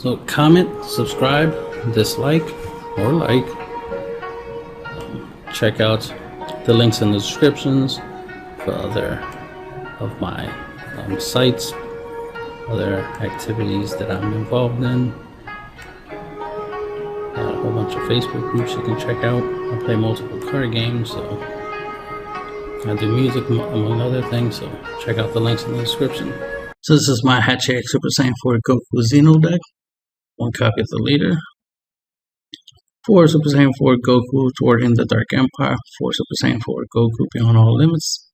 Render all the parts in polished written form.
So comment, subscribe, dislike, or like. Check out the links in the descriptions for other of my sites, other activities that I'm involved in. Got a whole bunch of Facebook groups you can check out. I play multiple card games, so I do music among other things, so check out the links in the description. So this is my Hatchhyack Super Saiyan 4 Goku Xeno deck. 1 copy of the leader. 4 Super Saiyan 4 Goku Thwarting the Dark Empire. 4 Super Saiyan 4 Goku Beyond All Limits.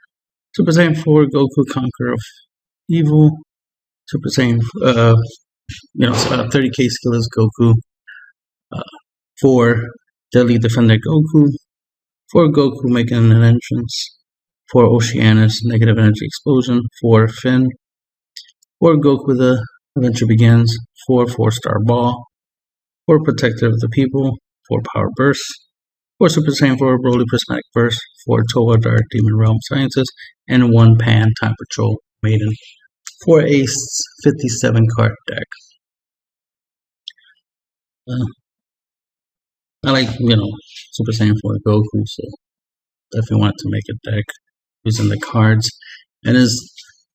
Super Saiyan 4 Goku Conqueror of Evil. Super Saiyan 30k skillless Goku. 4 Deadly Defender Goku. 4 Goku making an entrance. 4 Oceanus Negative Energy Explosion. 4 Finn. 4 Goku The Adventure Begins. 4 4-star Ball. 4 Protector of the People. 4 Power Burst. 4 Super Saiyan 4 Broly Prismatic Burst. 4 Toa Dark Demon Realm Scientist. And 1 Pan Time Patrol Maiden. 4 Ace 57 card deck. I like, Super Saiyan 4 Goku, so definitely wanted to make a deck using the cards. And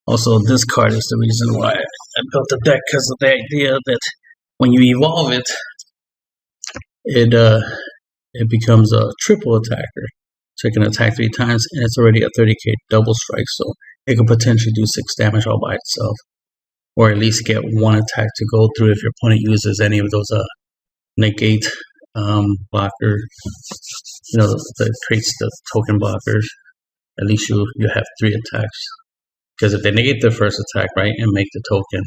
also this card is the reason why I built the deck, because of the idea that when you evolve it, it becomes a triple attacker. So it can attack 3 times, and it's already a 30k double strike, so it could potentially do 6 damage all by itself. Or at least get 1 attack to go through if your opponent uses any of those negate blocker, that creates the token blockers. At least you have 3 attacks. Because if they negate the first attack, right, and make the token,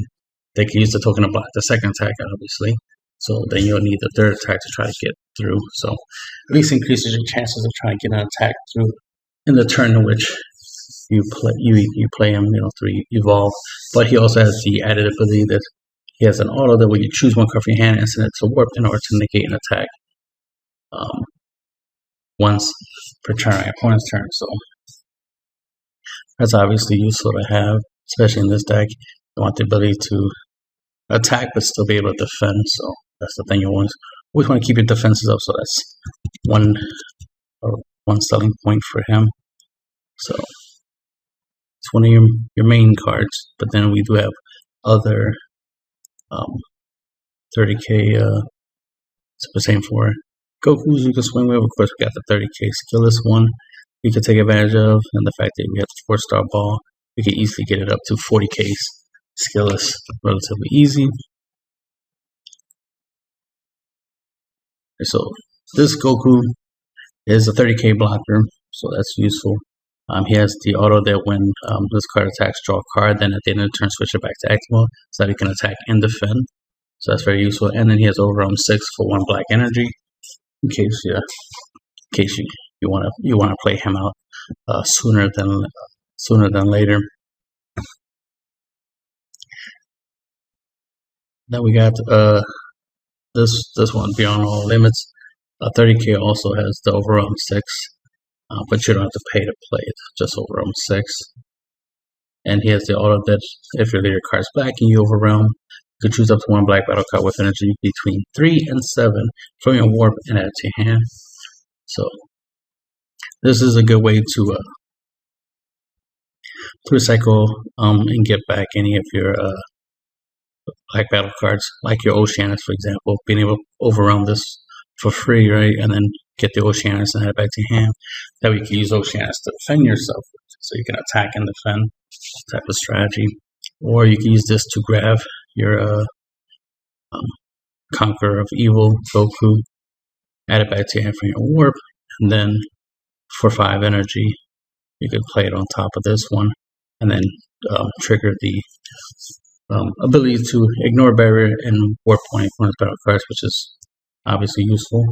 they can use the token to block the second attack, obviously. So then you'll need the 3rd attack to try to get through. So at least increases your chances of trying to get an attack through in the turn in which you play him, through evolve. But he also has the added ability that he has an auto that when you choose 1 card from your hand and send it to warp in order to negate an attack once per turn on your opponent's turn. So that's obviously useful to have, especially in this deck. You want the ability to attack but still be able to defend. So that's the thing, you always want to keep your defenses up. So that's one selling point for him. So it's one of your main cards. But then we do have other 30k Super Saiyan 4 Gokus you can swing with. Of course, we got the 30k skillless one you can take advantage of, and the fact that we have the 4-star ball, we can easily get it up to 40k skillless relatively easy. So this Goku is a 30k blocker, so that's useful. He has the auto that when this card attacks, draw a card, then at the end of the turn switch it back to active mode so that he can attack and defend. So that's very useful. And then he has overwhelm 6 for 1 black energy, in case you want to play him out sooner than later. Then we got this one, Beyond All Limits. 30k also has the overwhelm 6, but you don't have to pay to play it, just overwhelm 6. And he has the auto that if your leader card's black and you overwhelm, you can choose up to 1 black battle card with energy between 3 and 7 from your warp and add it to your hand. So this is a good way to recycle and get back any of your black battle cards, like your Oceanus, for example. Being able to overwhelm this for free, right, and then get the Oceanus and head back to hand. That way you can use Oceanus to defend yourself, so you can attack and defend type of strategy. Or you can use this to grab your Conqueror of Evil Goku, add it back to your hand from your warp, and then for 5 energy you could play it on top of this one, and then trigger the ability to ignore barrier and warp point opponent's battle cards, which is obviously useful.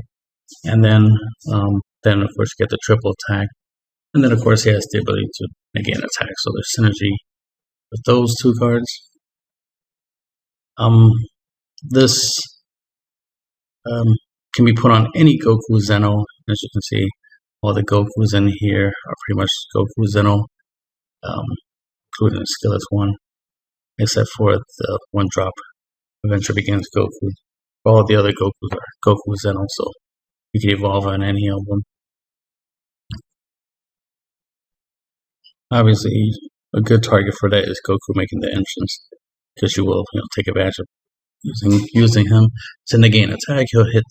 And then of course you get the triple attack, and then of course he has the ability to negate an attack. So there's synergy with those 2 cards. This can be put on any Goku Xeno. As you can see, all the Gokus in here are pretty much Goku Xeno, including the skillless one, except for the 1-drop Adventure Begins Goku. All the other Gokus are Goku Xeno, so you can evolve on any of them. Obviously, a good target for that is Goku making the entrance, because you will, take advantage of using him to negate an attack. He'll hit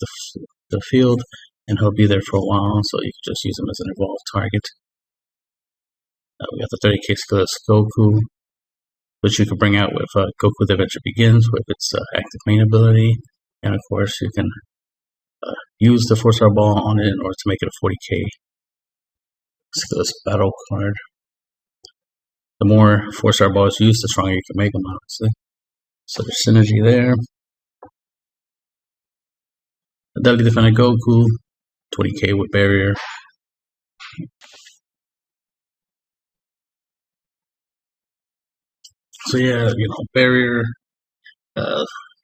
the field, and he'll be there for a while, so you can just use him as an evolved target. We got the 30k skill Goku, which you can bring out with Goku The Adventure Begins with its active main ability, and of course you can use the 4-star ball on it in order to make it a 40k skillless battle card. The more 4-star balls used, the stronger you can make them, obviously. So there's synergy there. The Deadly Defender Goku, 20k with barrier. So yeah, barrier.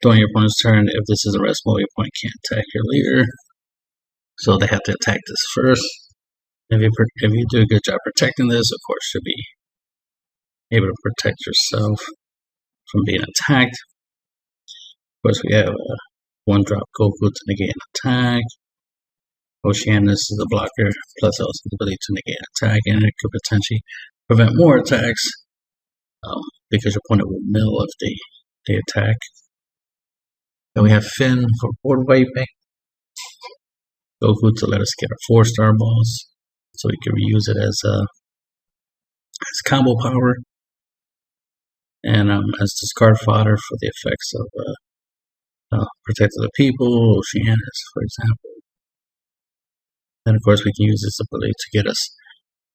During your opponent's turn, if this is a rest mode, your opponent can't attack your leader. So they have to attack this first. If you do a good job protecting this, of course, you'll be able to protect yourself from being attacked. Of course, we have 1-drop Goku to negate an attack. Oceanus is a blocker, plus also the ability to negate an attack, and it could potentially prevent more attacks because your opponent will mill if they attack. Then we have Finn for board wiping. Goku to let us get our 4-star balls, so we can reuse it as combo power, and as discard fodder for the effects of Protect the People, Oceanus, for example. And of course, we can use this ability to get us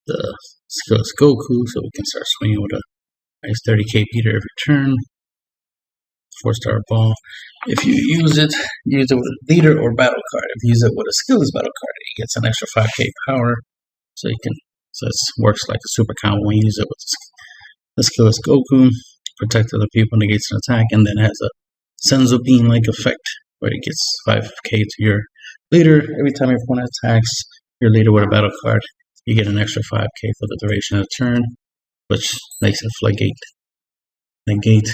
the skillless Goku, so we can start swinging with a nice 30k beater every turn. 4-star ball. If you use it with a leader or battle card. If you use it with a skillless battle card, it gets an extra 5k power. So it works like a super combo when you use it with the skillless Goku. Protect other people, negates an attack, and then has a Senzu Bean-like effect where it gets 5k to your leader. Every time your opponent attacks your leader with a battle card, you get an extra 5k for the duration of the turn, which makes it negate.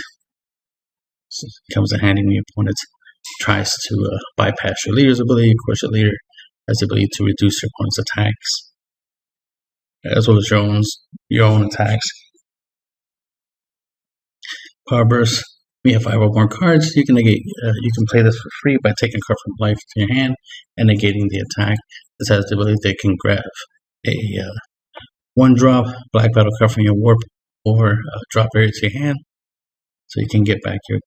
So it comes in handy when your opponent tries to bypass your leader's ability. Of course, your leader has the ability to reduce your opponent's attacks, as well as your own attacks. Power Burst. We have 5 or more cards. You can play this for free by taking a card from life to your hand and negating the attack. This has the ability they can grab a 1-drop black battle card from your warp or drop barrier to your hand, so you can get back your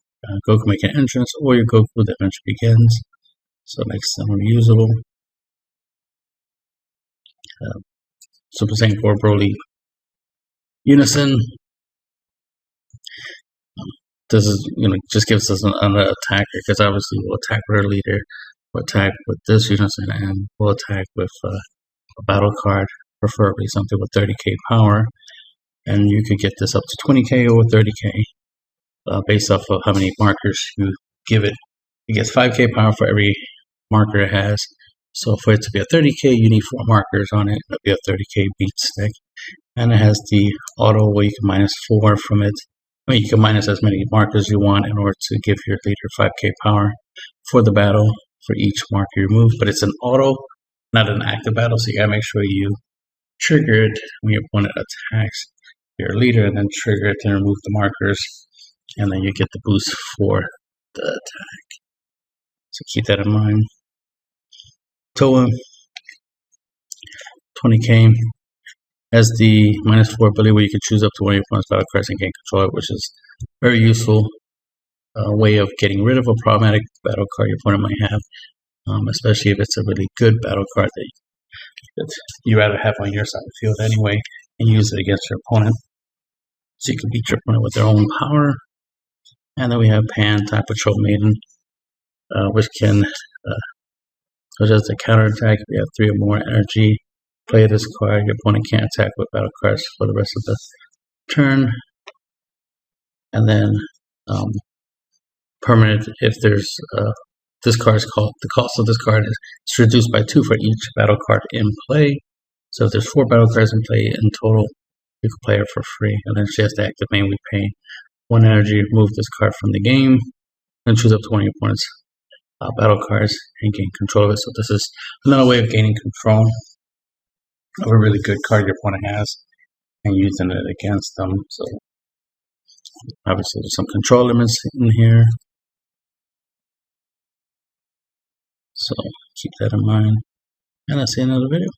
Goku Make an Entrance or your Goku The Adventure Begins. So it makes them reusable. Super Saiyan 4 Broly Unison. This is, just gives us another attacker, because obviously we'll attack with our leader, we'll attack with this Unison, and we'll attack with a battle card, preferably something with 30k power. And you could get this up to 20k or 30k based off of how many markers you give it. It gets 5k power for every marker it has. So for it to be a 30k, you need 4 markers on it. It'll be a 30k beat stick. And it has the auto where you can minus 4 from it. You can minus as many markers you want in order to give your leader 5k power for the battle for each marker you remove. But it's an auto, not an active battle, so you gotta make sure you trigger it when your opponent attacks your leader, and then trigger it to remove the markers, and then you get the boost for the attack. So keep that in mind. Toa, 20k. Has the -4 ability where you can choose up to one of your opponent's battle cards and gain control, which is very useful way of getting rid of a problematic battle card your opponent might have, especially if it's a really good battle card that you rather have on your side of the field anyway, and use it against your opponent. So you can beat your opponent with their own power. And then we have Pan, Type Patrol Maiden, which can, so just a counterattack. We have 3 or more energy. Play this card. Your opponent can't attack with battle cards for the rest of the turn. And then permanent, if there's this card is called, the cost of this card is reduced by 2 for each battle card in play. So if there's 4 battle cards in play in total, you can play it for free. And then she has to activate. We pay 1 energy, remove this card from the game. and choose up to one of your opponent's battle cards and gain control of it. So this is another way of gaining control of a really good card your opponent has and using it against them. So obviously there's some control limits in here, so keep that in mind, and I'll see you in another video.